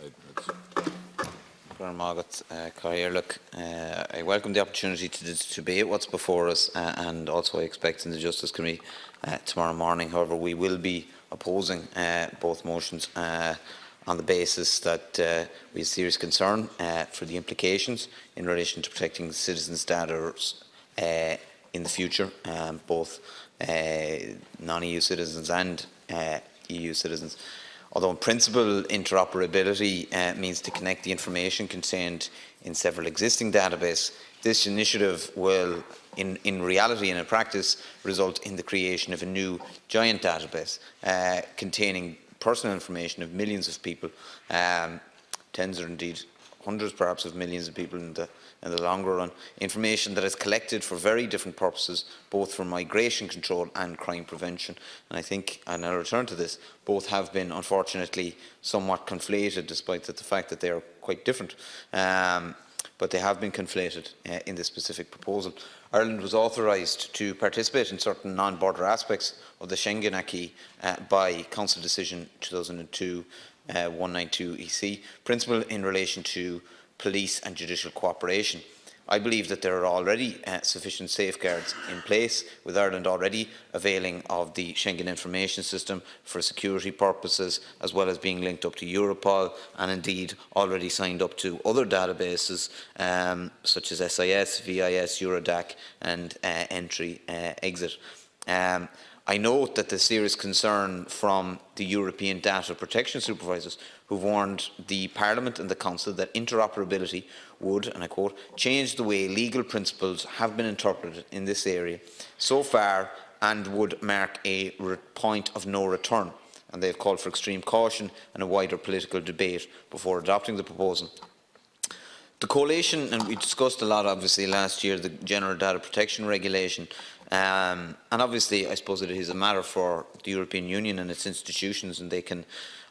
I welcome the opportunity to debate what's before us, and also I expect in the Justice Committee tomorrow morning. However, we will be opposing both motions on the basis that we have serious concern for the implications in relation to protecting citizens' data in the future, both non-EU citizens and EU citizens. Although in principle interoperability means to connect the information contained in several existing databases, this initiative will in reality and in practice result in the creation of a new giant database containing personal information of millions of people, tens or indeed hundreds perhaps of millions of people in the longer run, information that is collected for very different purposes, both for migration control and crime prevention. And I think, and I'll return to this, both have been unfortunately somewhat conflated, despite the fact that they are quite different. But they have been conflated in this specific proposal. Ireland was authorised to participate in certain non-border aspects of the Schengen Acquis by Council Decision 2002-192 EC, principally in relation to police and judicial cooperation. I believe that there are already sufficient safeguards in place, with Ireland already availing of the Schengen Information System for security purposes, as well as being linked up to Europol, and indeed already signed up to other databases such as SIS, VIS, Eurodac and Entry-Exit. I note that the serious concern from the European Data Protection Supervisors, who warned the Parliament and the Council that interoperability would, and I quote, change the way legal principles have been interpreted in this area so far and would mark a point of no return. And they have called for extreme caution and a wider political debate before adopting the proposal. The coalition, and we discussed a lot obviously last year, the General Data Protection Regulation, and obviously I suppose it is a matter for the European Union and its institutions, and they can,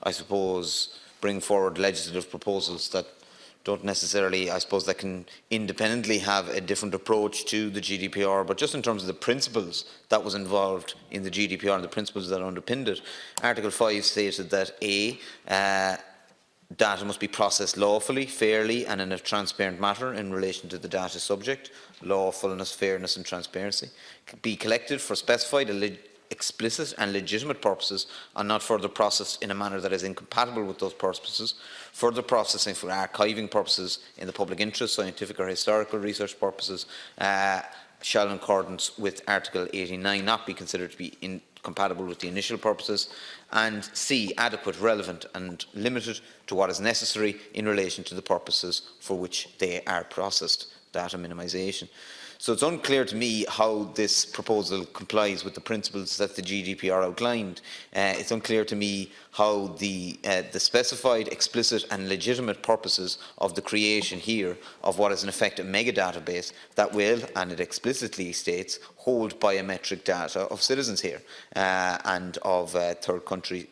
I suppose, bring forward legislative proposals that don't necessarily, I suppose, that can independently have a different approach to the GDPR, but just in terms of the principles that was involved in the GDPR and the principles that underpinned it, Article 5 stated that data must be processed lawfully, fairly and in a transparent manner in relation to the data subject, lawfulness, fairness and transparency, be collected for specified, explicit and legitimate purposes and not further processed in a manner that is incompatible with those purposes, further processing for archiving purposes in the public interest, scientific or historical research purposes, shall in accordance with Article 89 not be considered to be incompatible with the initial purposes, and C, adequate, relevant and limited to what is necessary in relation to the purposes for which they are processed, data minimisation. So it's unclear to me how this proposal complies with the principles that the GDPR outlined. It's unclear to me how the specified, explicit and legitimate purposes of the creation here of what is in effect a mega database that will, and it explicitly states, hold biometric data of citizens here and of third country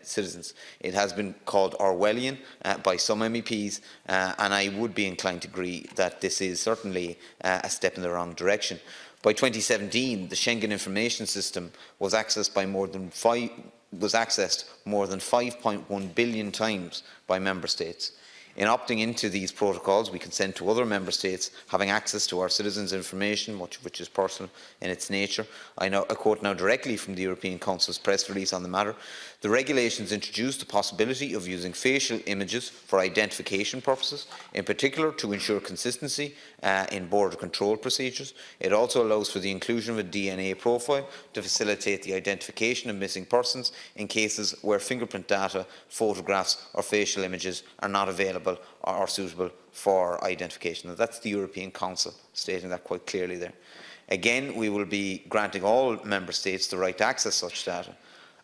citizens. It has been called Orwellian by some MEPs, and I would be inclined to agree that this is certainly a step in the wrong direction. By 2017, the Schengen Information System was accessed by more than 5.1 billion times by Member States. In opting into these protocols, we consent to other Member States having access to our citizens' information, much of which is personal in its nature. I quote now directly from the European Council's press release on the matter. The regulations introduce the possibility of using facial images for identification purposes, in particular to ensure consistency in border control procedures. It also allows for the inclusion of a DNA profile to facilitate the identification of missing persons in cases where fingerprint data, photographs or facial images are not available or suitable for identification. Now, that's the European Council stating that quite clearly there. Again, we will be granting all Member States the right to access such data.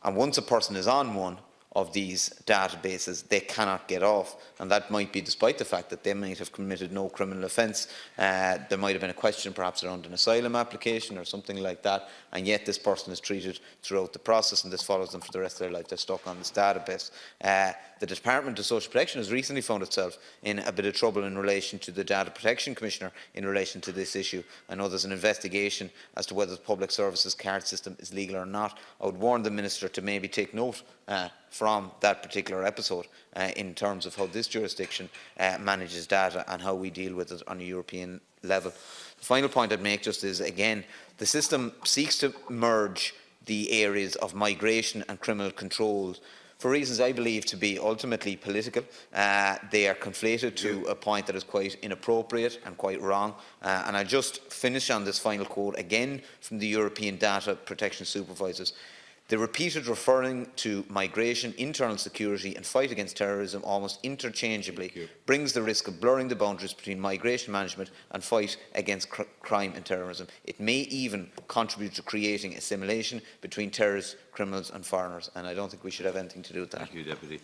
And once a person is on one of these databases, they cannot get off, and that might be despite the fact that they might have committed no criminal offence. There might have been a question perhaps around an asylum application or something like that, and yet this person is treated throughout the process and this follows them for the rest of their life. They're stuck on this database. The Department of Social Protection has recently found itself in a bit of trouble in relation to the Data Protection Commissioner in relation to this issue. I know there's an investigation as to whether the Public Services card system is legal or not. I would warn the Minister to maybe take note from that particular episode in terms of how this jurisdiction manages data and how we deal with it on a European level. The final point I'd make just is, again, the system seeks to merge the areas of migration and criminal controls for reasons I believe to be ultimately political. They are conflated to a point that is quite inappropriate and quite wrong. And I'll just finish on this final quote again from the European Data Protection Supervisors. The repeated referring to migration, internal security and fight against terrorism almost interchangeably brings the risk of blurring the boundaries between migration management and fight against crime and terrorism. It may even contribute to creating assimilation between terrorists, criminals and foreigners, and I don't think we should have anything to do with that. Thank you, Deputy.